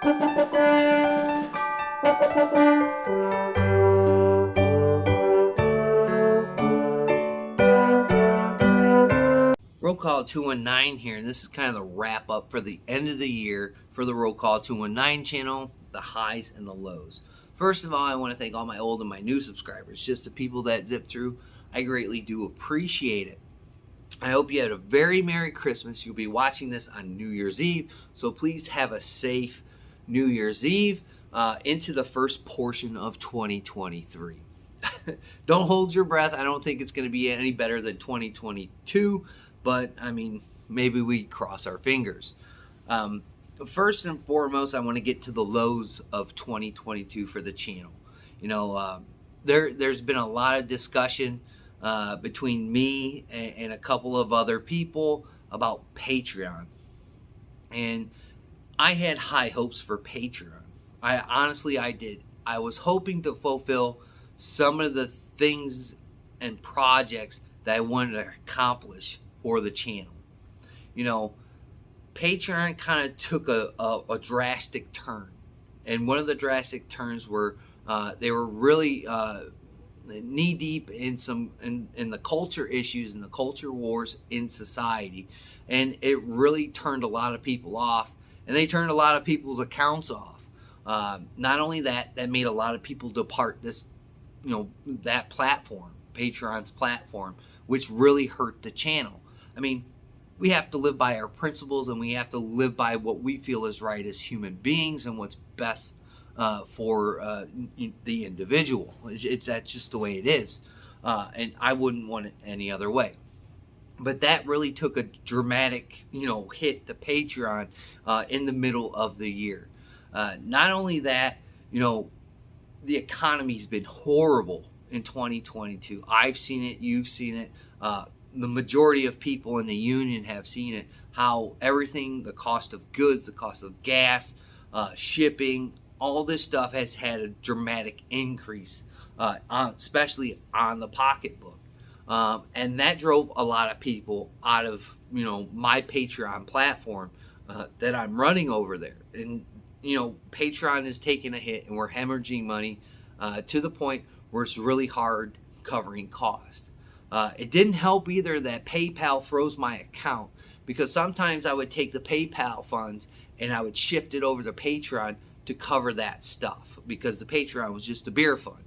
Roll Call 219 here, and this is kind of the wrap up for the end of the year for the Roll Call 219 channel, the highs and the lows. First of all, I want to thank all my old and my new subscribers, just the people that zip through. I greatly do appreciate it. I hope you had a very Merry Christmas. You'll be watching this on New Year's Eve, so please have a safe New Year's Eve into the first portion of 2023. Don't hold your breath. I don't think it's going to be any better than 2022, but I mean, maybe we cross our fingers. First and foremost, I want to get to the lows of 2022 for the channel. You know, there's been a lot of discussion between me and a couple of other people about Patreon, and I had high hopes for Patreon. I did. I was hoping to fulfill some of the things and projects that I wanted to accomplish for the channel. You know, Patreon kind of took a drastic turn, and one of the drastic turns were they were really knee deep in the culture issues and the culture wars in society, and it really turned a lot of people off, and they turned a lot of people's accounts off. Not only that made a lot of people depart that platform, Patreon's platform, which really hurt the channel. I mean, we have to live by our principles, and we have to live by what we feel is right as human beings and what's best for the individual. That's just the way it is, and I wouldn't want it any other way. But that really took a dramatic, hit to Patreon in the middle of the year. Not only that, the economy's been horrible in 2022. I've seen it. You've seen it. The majority of people in the union have seen it. How everything, the cost of goods, the cost of gas, shipping, all this stuff has had a dramatic increase, especially on the pocketbook. And that drove a lot of people out of, my Patreon platform that I'm running over there. And, Patreon is taking a hit, and we're hemorrhaging money to the point where it's really hard covering cost. It didn't help either that PayPal froze my account, because sometimes I would take the PayPal funds and I would shift it over to Patreon to cover that stuff, because the Patreon was just a beer fund.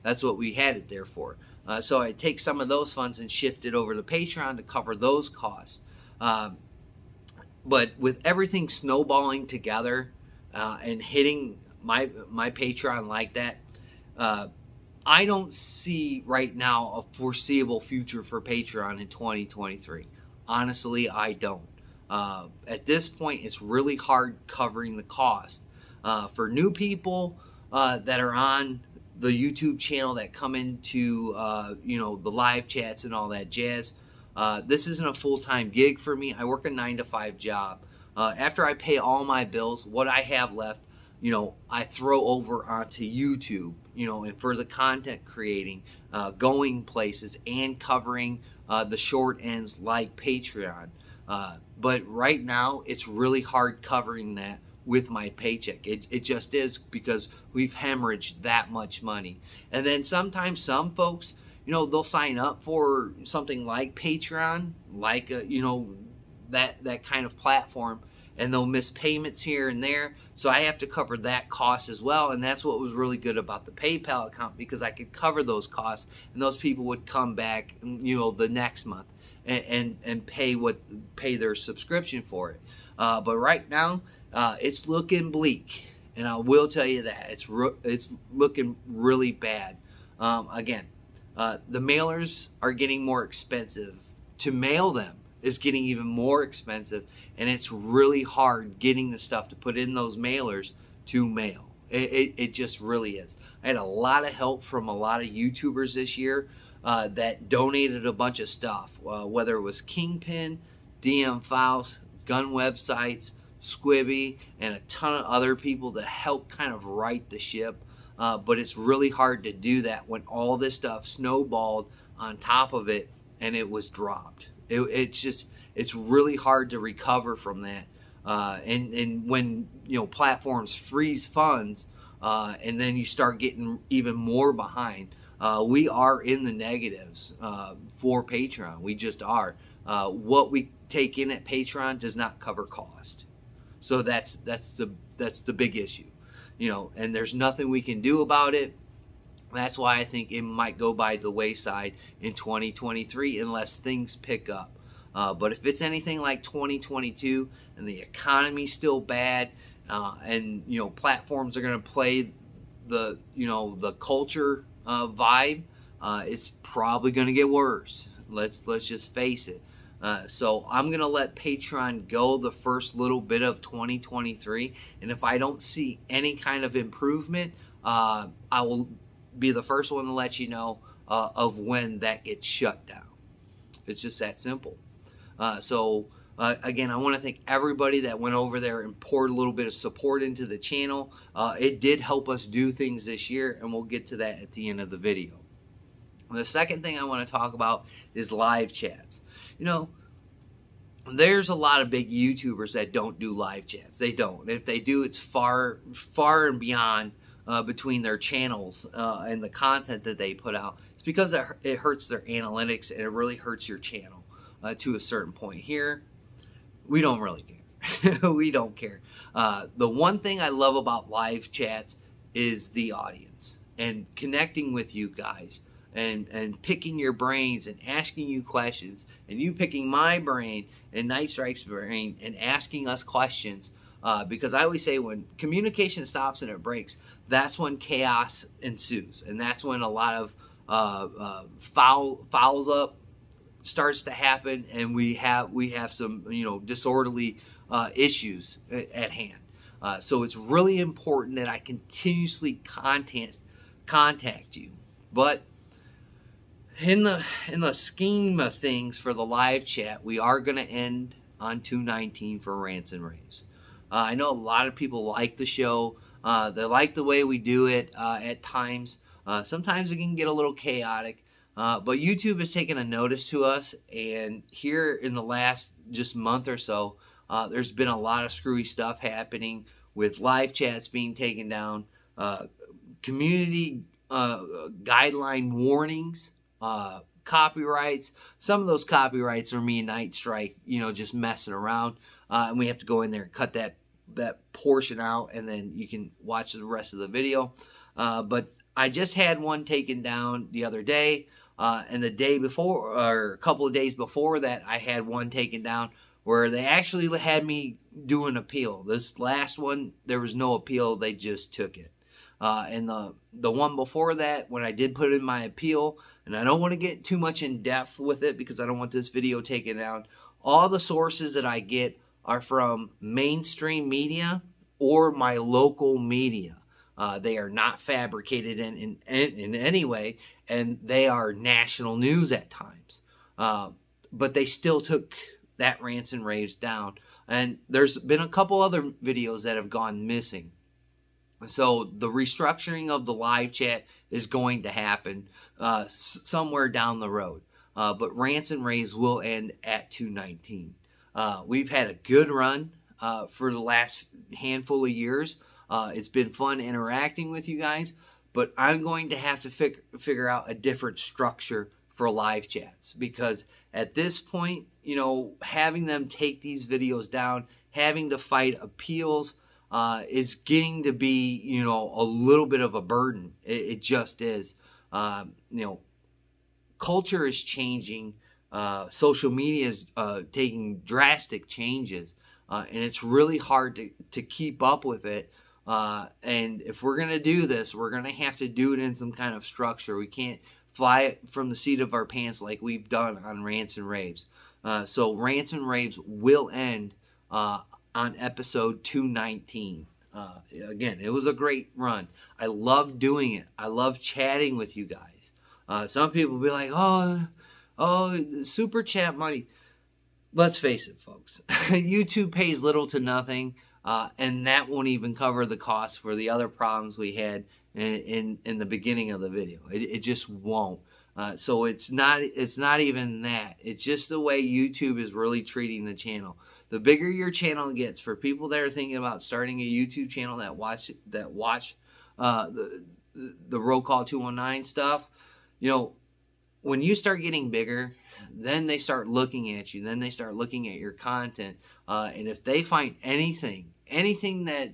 That's what we had it there for. So I'd take some of those funds and shift it over to Patreon to cover those costs. But with everything snowballing together and hitting my Patreon like that, I don't see right now a foreseeable future for Patreon in 2023. Honestly, I don't. At this point, it's really hard covering the cost. For new people that are on the YouTube channel that come into, the live chats and all that jazz, this isn't a full-time gig for me. I work a 9-to-5 job. After I pay all my bills, what I have left, I throw over onto YouTube, and for the content creating, going places and covering the short ends like Patreon. But right now, it's really hard covering that with my paycheck. It just is, because we've hemorrhaged that much money. And then sometimes some folks, they'll sign up for something like Patreon, like that kind of platform, and they'll miss payments here and there. So I have to cover that cost as well. And that's what was really good about the PayPal account, because I could cover those costs, and those people would come back, the next month and pay their subscription for it. But right now, it's looking bleak, and I will tell you that it's looking really bad. Again, the mailers are getting more expensive. To mail them is getting even more expensive, and it's really hard getting the stuff to put in those mailers to mail. It just really is. I had a lot of help from a lot of YouTubers this year that donated a bunch of stuff, whether it was Kingpin, DM Faust, gun websites, Squibby, and a ton of other people to help kind of right the ship. But it's really hard to do that when all this stuff snowballed on top of it and it was dropped. It's really hard to recover from that. And when platforms freeze funds, and then you start getting even more behind, we are in the negatives for Patreon. We just are. What we take in at Patreon does not cover cost. So that's the big issue, and there's nothing we can do about it. That's why I think it might go by the wayside in 2023 unless things pick up. But if it's anything like 2022 and the economy's still bad, and platforms are going to play the culture vibe, it's probably going to get worse. Let's just face it. So I'm going to let Patreon go the first little bit of 2023, and if I don't see any kind of improvement, I will be the first one to let you know of when that gets shut down. It's just that simple. Again, I want to thank everybody that went over there and poured a little bit of support into the channel. It did help us do things this year, and we'll get to that at the end of the video. The second thing I want to talk about is live chats. There's a lot of big YouTubers that don't do live chats. They don't. If they do, it's far and beyond between their channels and the content that they put out. It's because it hurts their analytics, and it really hurts your channel to a certain point. Here, we don't really care. We don't care. The one thing I love about live chats is the audience and connecting with you guys. And picking your brains and asking you questions, and you picking my brain and Night Strike's brain and asking us questions, because I always say when communication stops and it breaks, that's when chaos ensues, and that's when a lot of fouls up starts to happen, and we have some disorderly issues at hand. So it's really important that I continuously contact you, but in the scheme of things for the live chat, we are going to end on 2/19 for Rants and Raves. I know a lot of people like the show. They like the way we do it at times. Sometimes it can get a little chaotic. But YouTube has taken a notice to us. And here in the last just month or so, there's been a lot of screwy stuff happening with live chats being taken down, community guideline warnings, copyrights. Some of those copyrights are me and Night Strike, just messing around, and we have to go in there and cut that portion out, and then you can watch the rest of the video. But I just had one taken down the other day, and the day before, or a couple of days before that, I had one taken down where they actually had me do an appeal. This last one, there was no appeal; they just took it. And the one before that, when I did put in my appeal, and I don't want to get too much in depth with it because I don't want this video taken down, all the sources that I get are from mainstream media or my local media. They are not fabricated in any way, and they are national news at times. But they still took that Rants and Raves down. And there's been a couple other videos that have gone missing. So the restructuring of the live chat is going to happen somewhere down the road. But Rants and Raves will end at 2/19. We've had a good run for the last handful of years. It's been fun interacting with you guys, but I'm going to have to figure out a different structure for live chats, because at this point, having them take these videos down, having to fight appeals, is getting to be, a little bit of a burden. It just is. Culture is changing. Social media is taking drastic changes, and it's really hard to keep up with it. And if we're going to do this, we're going to have to do it in some kind of structure. We can't fly it from the seat of our pants like we've done on Rants and Raves. So Rants and Raves will end on episode 2/19. Again, it was a great run. I love doing it. I love chatting with you guys. Some people will be like, oh, super chat money. Let's face it, folks. YouTube pays little to nothing, and that won't even cover the cost for the other problems we had in the beginning of the video. It just won't. So it's not even that. It's just the way YouTube is really treating the channel. The bigger your channel gets, for people that are thinking about starting a YouTube channel that watch the Roll Call 219 stuff, you know, when you start getting bigger, then they start looking at you. Then they start looking at your content. And if they find anything that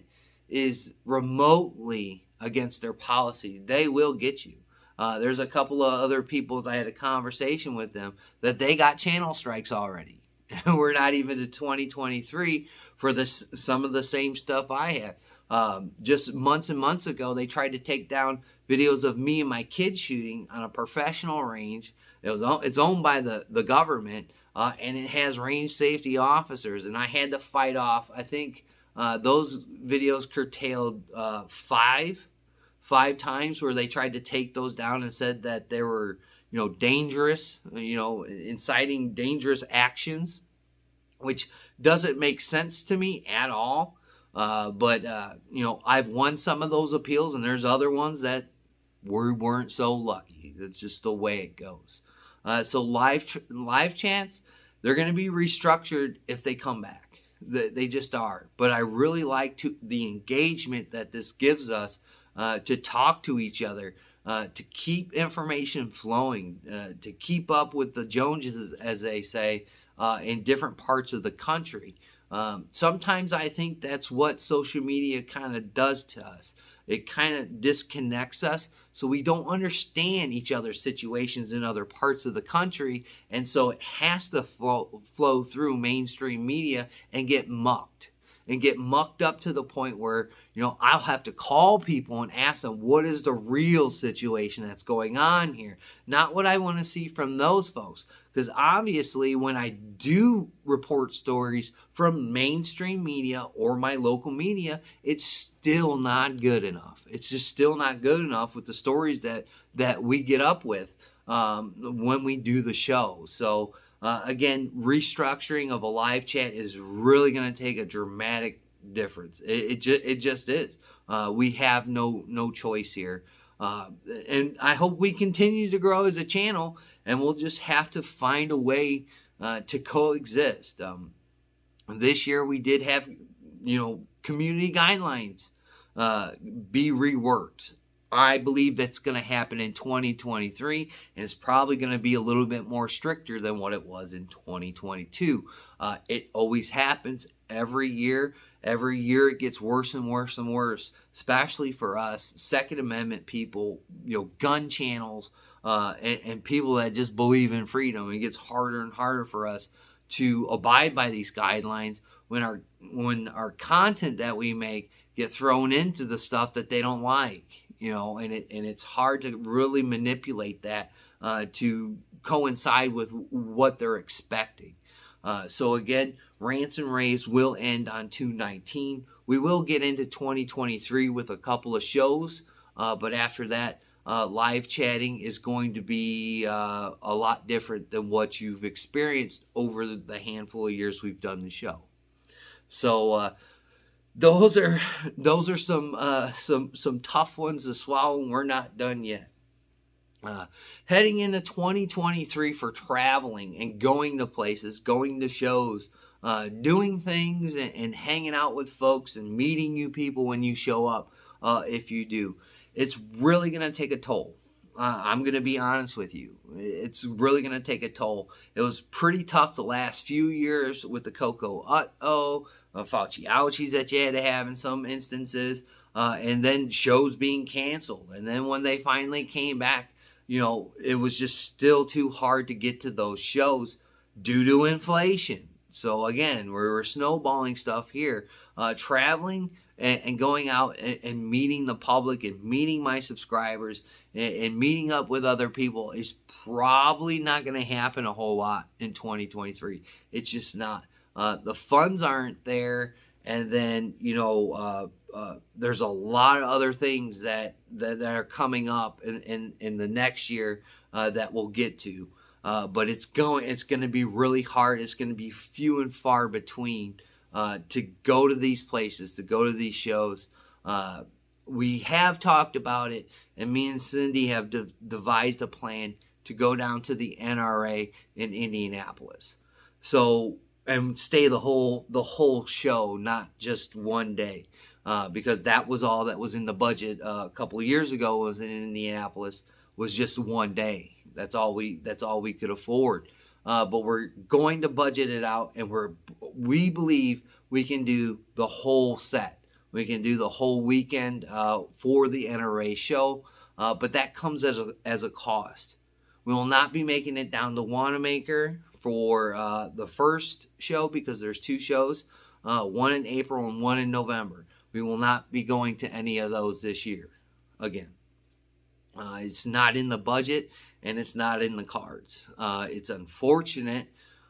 is remotely against their policy, they will get you. There's a couple of other people, I had a conversation with them, that they got channel strikes already. We're not even to 2023 for some of the same stuff I have. Just months and months ago, they tried to take down videos of me and my kids shooting on a professional range. It's owned by the government, and it has range safety officers. And I had to fight off, I think those videos curtailed five times where they tried to take those down and said that they were, dangerous, inciting dangerous actions, which doesn't make sense to me at all. But I've won some of those appeals, and there's other ones that weren't so lucky. That's just the way it goes. So live chats, they're going to be restructured if they come back. They just are. But I really like the engagement that this gives us, to talk to each other, to keep information flowing, to keep up with the Joneses, as they say, in different parts of the country. Sometimes I think that's what social media kind of does to us. It kind of disconnects us, so we don't understand each other's situations in other parts of the country, and so it has to flow through mainstream media and get mucked up to the point where, I'll have to call people and ask them, what is the real situation that's going on here? Not what I want to see from those folks. Because obviously when I do report stories from mainstream media or my local media, it's still not good enough. It's just still not good enough with the stories that we get up with when we do the show. So again, restructuring of a live chat is really going to take a dramatic difference. It just is. We have no choice here. And I hope we continue to grow as a channel, and we'll just have to find a way to coexist. This year we did have, community guidelines be reworked. I believe that's going to happen in 2023, and it's probably going to be a little bit more stricter than what it was in 2022. It always happens every year. Every year it gets worse and worse and worse, especially for us Second Amendment people, gun channels, and people that just believe in freedom. It gets harder and harder for us to abide by these guidelines when our content that we make get thrown into the stuff that they don't like. And it's hard to really manipulate that to coincide with what they're expecting. So again, rants and raves will end on 2/19. We will get into 2023 with a couple of shows, but after that, live chatting is going to be a lot different than what you've experienced over the handful of years we've done the show. So those are some tough ones to swallow, and we're not done yet. Heading into 2023 for traveling and going to places, going to shows, doing things and hanging out with folks and meeting new people when you show up, if you do. It's really going to take a toll. I'm going to be honest with you. It's really going to take a toll. It was pretty tough the last few years with the Coco Uh-oh, Fauci ouchies that you had to have in some instances, and then shows being canceled. And then when they finally came back, it was just still too hard to get to those shows due to inflation. So again, we're snowballing stuff here. Traveling and going out and meeting the public and meeting my subscribers and meeting up with other people is probably not going to happen a whole lot in 2023. It's just not. The funds aren't there, and then there's a lot of other things that are coming up in the next year that we'll get to. But it's going to be really hard. It's going to be few and far between to go to these places, to go to these shows. We have talked about it, and me and Cindy have devised a plan to go down to the NRA in Indianapolis. So and stay the whole show, not just one day, because that was all that was in the budget a couple of years ago. Was in Indianapolis was just one day. That's all we could afford. But we're going to budget it out, and we believe we can do the whole set. We can do the whole weekend for the NRA show, but that comes as a cost. We will not be making it down to Wanamaker for the first show, because there's two shows, one in April and one in November. We will not be going to any of those this year again. It's not in the budget, and it's not in the cards. It's unfortunate,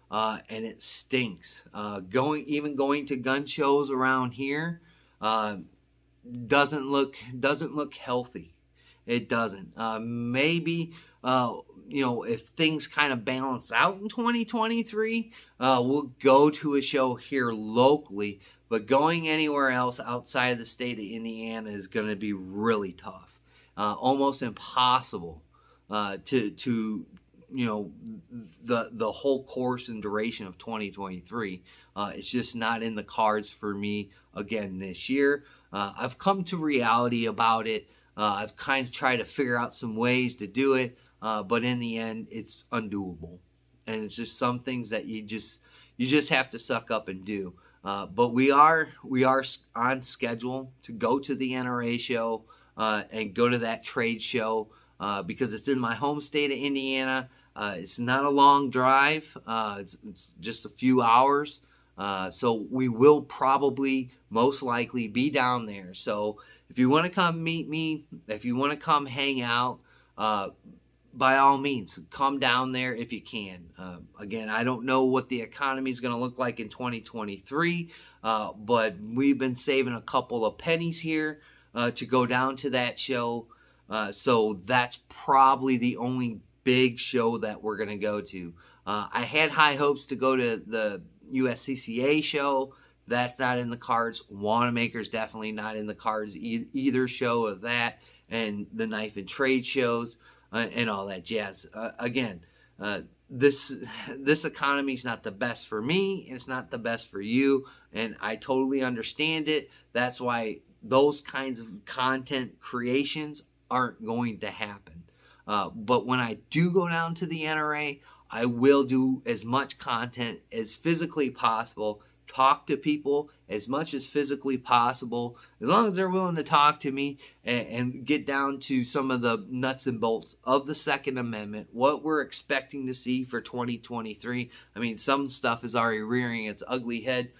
and it stinks. Going to gun shows around here doesn't look healthy. It doesn't. Maybe if things kind of balance out in 2023, we'll go to a show here locally. But going anywhere else outside of the state of Indiana is going to be really tough. Almost impossible to the whole course and duration of 2023. It's just not in the cards for me again this year. I've come to reality about it. I've kind of tried to figure out some ways to do it, but in the end, it's undoable. And it's just some things that you just have to suck up and do. But we are on schedule to go to the NRA show and go to that trade show because it's in my home state of Indiana. It's not a long drive. It's just a few hours. So we will probably most likely be down there. So if you want to come meet me, if you want to come hang out, by all means, come down there if you can. Again, I don't know what the economy is going to look like in 2023, but we've been saving a couple of pennies here to go down to that show. So that's probably the only big show that we're going to go to. I had high hopes to go to the USCCA show. That's not in the cards. Wanamaker's definitely not in the cards. Either show of that and the knife and trade shows and all that jazz. Again, this economy is not the best for me. It's not the best for you, and I totally understand it. That's why those kinds of content creations aren't going to happen. But when I do go down to the NRA, I will do as much content as physically possible, talk to people as much as physically possible, as long as they're willing to talk to me and get down to some of the nuts and bolts of the Second Amendment, what we're expecting to see for 2023. I mean, some stuff is already rearing its ugly head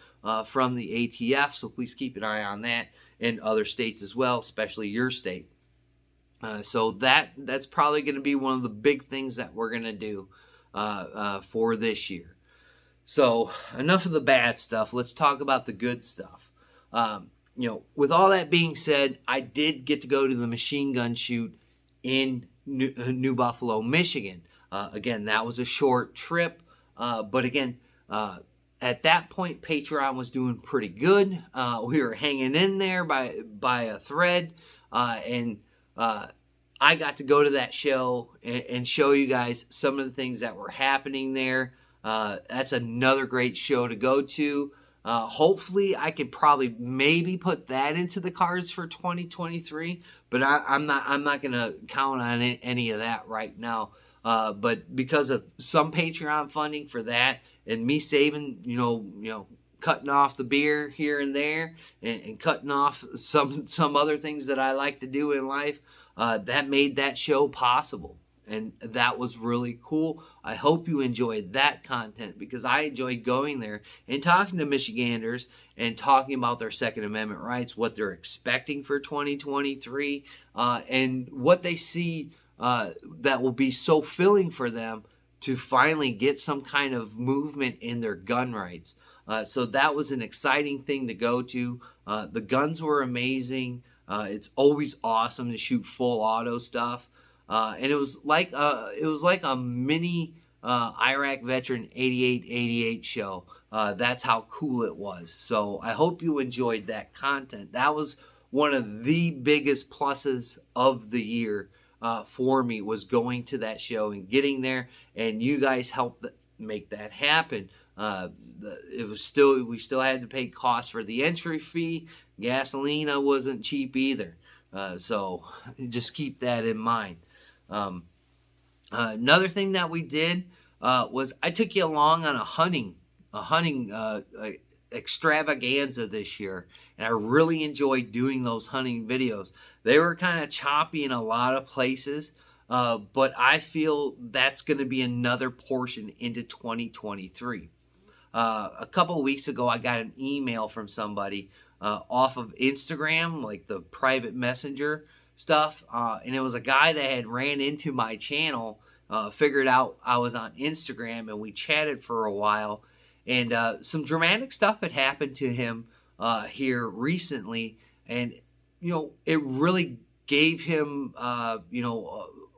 from the ATF, so please keep an eye on that, and other states as well, especially your state. So that's probably going to be one of the big things that we're going to do for this year. So enough of the bad stuff. Let's talk about the good stuff. With all that being said, I did get to go to the machine gun shoot in New Buffalo, Michigan. Again, that was a short trip. But again, at that point, Patreon was doing pretty good. We were hanging in there by a thread. And I got to go to that show and show you guys some of the things that were happening there. That's another great show to go to. Hopefully, I could probably maybe put that into the cards for 2023, but I'm not going to count on any of that right now. But because of some Patreon funding for that, and me saving, cutting off the beer here and there, and cutting off some other things that I like to do in life, that made that show possible. And that was really cool. I hope you enjoyed that content, because I enjoyed going there and talking to Michiganders and talking about their Second Amendment rights, what they're expecting for 2023, and what they see that will be so filling for them to finally get some kind of movement in their gun rights. So that was an exciting thing to go to. The guns were amazing. It's always awesome to shoot full auto stuff. And it was like a mini Iraq Veteran 8888 show. That's how cool it was. So I hope you enjoyed that content. That was one of the biggest pluses of the year for me, was going to that show and getting there. And you guys helped make that happen. We still had to pay costs for the entry fee. Gasoline wasn't cheap either. So just keep that in mind. Another thing that we did was I took you along on a hunting extravaganza this year, and I really enjoyed doing those hunting videos. They were kind of choppy in a lot of places, but I feel that's going to be another portion into 2023. A couple of weeks ago, I got an email from somebody off of Instagram, like the private messenger stuff, and it was a guy that had ran into my channel, figured out I was on Instagram, and we chatted for a while. And some dramatic stuff had happened to him here recently, and it really gave him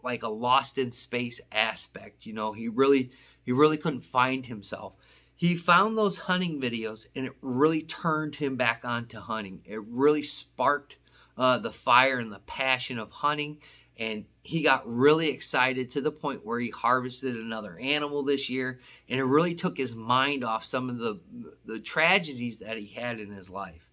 like a lost in space aspect. He really couldn't find himself. He found those hunting videos, and it really turned him back onto hunting. It really sparked the fire and the passion of hunting, and he got really excited to the point where he harvested another animal this year, and it really took his mind off some of the tragedies that he had in his life.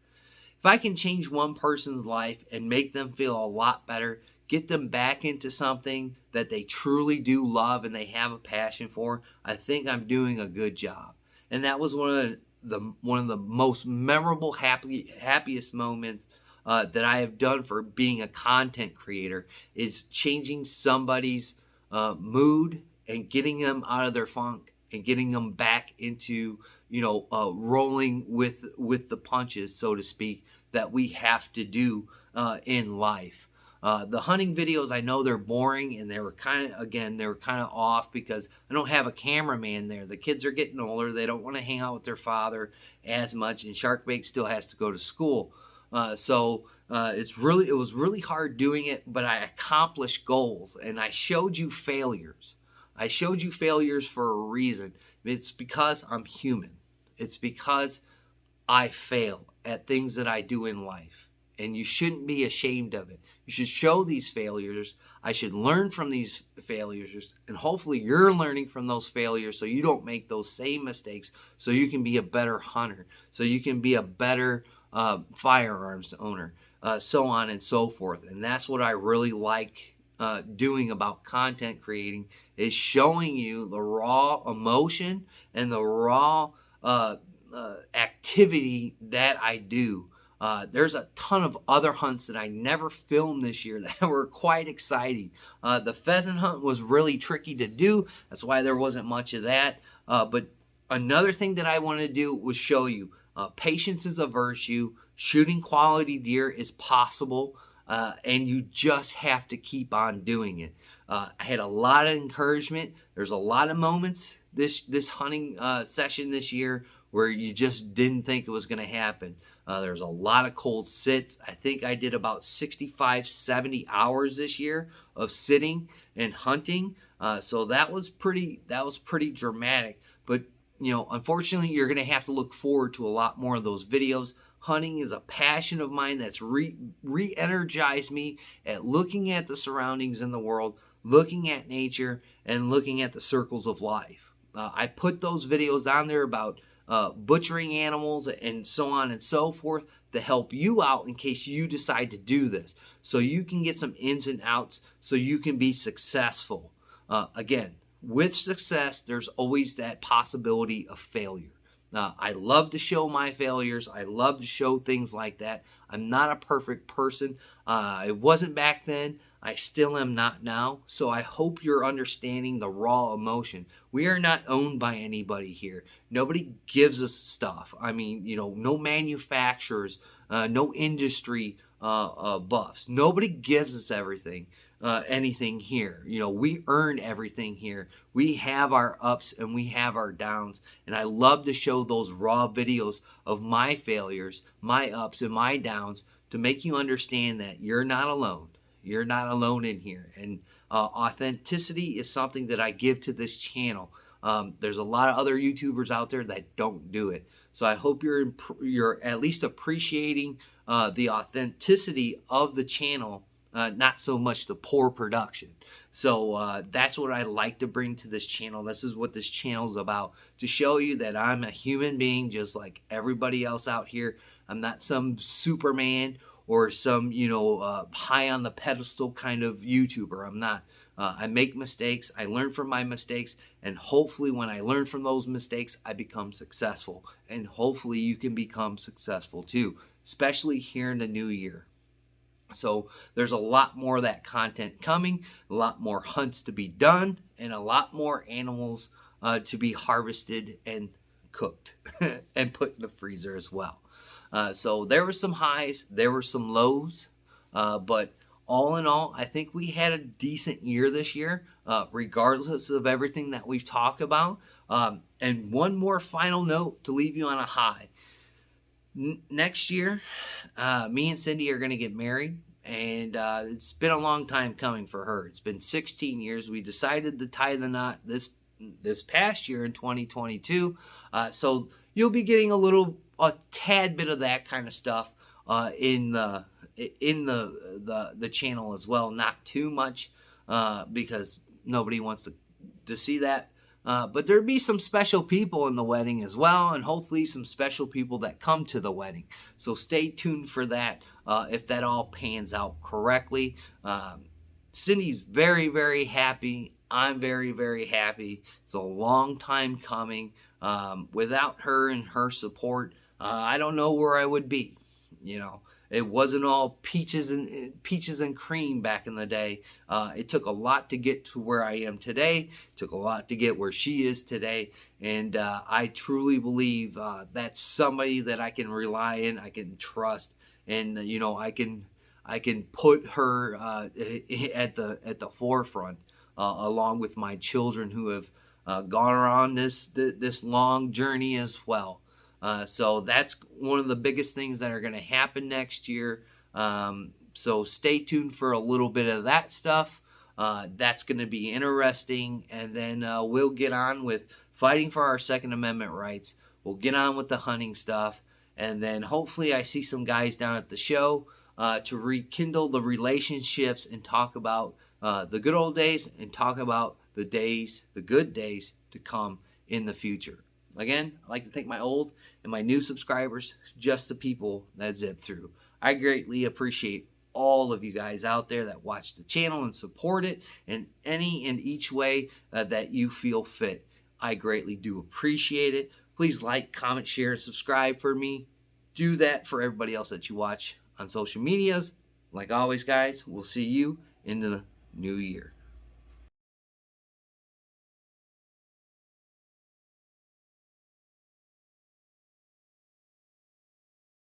If I can change one person's life and make them feel a lot better, get them back into something that they truly do love and they have a passion for, I think I'm doing a good job. And that was one of the most memorable, happiest moments that I have done for being a content creator, is changing somebody's mood and getting them out of their funk and getting them back into rolling with the punches, so to speak, that we have to do in life. The hunting videos, I know they're boring, and they were kind of off because I don't have a cameraman there. The kids are getting older. They don't want to hang out with their father as much, and Sharkbait still has to go to school. So it was really hard doing it, but I accomplished goals, and I showed you failures. I showed you failures for a reason. It's because I'm human. It's because I fail at things that I do in life. And you shouldn't be ashamed of it. You should show these failures. I should learn from these failures, and hopefully you're learning from those failures so you don't make those same mistakes, so you can be a better hunter, so you can be a better firearms owner, so on and so forth. And that's what I really like doing about content creating, is showing you the raw emotion and the raw activity that I do. There's a ton of other hunts that I never filmed this year that were quite exciting. The pheasant hunt was really tricky to do. That's why there wasn't much of that. But another thing that I wanted to do was show you patience is a virtue. Shooting quality deer is possible, and you just have to keep on doing it. I had a lot of encouragement. There's a lot of moments this hunting session this year where you just didn't think it was going to happen. There's a lot of cold sits. I think I did about 65, 70 hours this year of sitting and hunting. So that was pretty dramatic. But unfortunately, you're going to have to look forward to a lot more of those videos. Hunting is a passion of mine that's re-energized me at looking at the surroundings in the world, looking at nature, and looking at the circles of life. I put those videos on there about butchering animals and so on and so forth to help you out in case you decide to do this, so you can get some ins and outs, so you can be successful. Again, with success, there's always that possibility of failure. I love to show my failures. I love to show things like that. I'm not a perfect person. I wasn't back then. I still am not now. So I hope you're understanding the raw emotion. We are not owned by anybody here. Nobody gives us stuff. I mean, no manufacturers, no industry buffs. Nobody gives us anything here. We earn everything here. We have our ups and we have our downs. And I love to show those raw videos of my failures, my ups and my downs, to make you understand that you're not alone. You're not alone in here. And authenticity is something that I give to this channel. There's a lot of other YouTubers out there that don't do it. So I hope you're at least appreciating the authenticity of the channel not so much the poor production. So that's what I like to bring to this channel. This is what this channel is about, to show you that I'm a human being just like everybody else out here. I'm not some Superman or some, high on the pedestal kind of YouTuber. I'm not. I make mistakes. I learn from my mistakes. And hopefully when I learn from those mistakes, I become successful. And hopefully you can become successful too, especially here in the new year. So there's a lot more of that content coming, a lot more hunts to be done, and a lot more animals to be harvested and cooked and put in the freezer as well. So there were some highs, there were some lows, but all in all, I think we had a decent year this year, regardless of everything that we've talked about. And one more final note to leave you on a high. Next year, me and Cindy are going to get married, and it's been a long time coming for her. It's been 16 years. We decided to tie the knot this past year in 2022. So you'll be getting a tad bit of that kind of stuff in the channel as well. Not too much because nobody wants to see that. But there'll be some special people in the wedding as well, and hopefully some special people that come to the wedding. So stay tuned for that if that all pans out correctly. Cindy's very, very happy. I'm very, very happy. It's a long time coming. Without her and her support, I don't know where I would be. It wasn't all peaches and cream back in the day. It took a lot to get to where I am today. It took a lot to get where she is today. And I truly believe that's somebody that I can rely on, I can trust, and I can put her at the forefront along with my children who have gone on this long journey as well. So that's one of the biggest things that are going to happen next year. So stay tuned for a little bit of that stuff. That's going to be interesting. And then we'll get on with fighting for our Second Amendment rights. We'll get on with the hunting stuff. And then hopefully I see some guys down at the show to rekindle the relationships and talk about the good old days and talk about the good days to come in the future. Again, I'd like to thank my old and my new subscribers, just the people that zip through. I greatly appreciate all of you guys out there that watch the channel and support it in any and each way that you feel fit. I greatly do appreciate it. Please like, comment, share, and subscribe for me. Do that for everybody else that you watch on social medias. Like always, guys, we'll see you in the new year.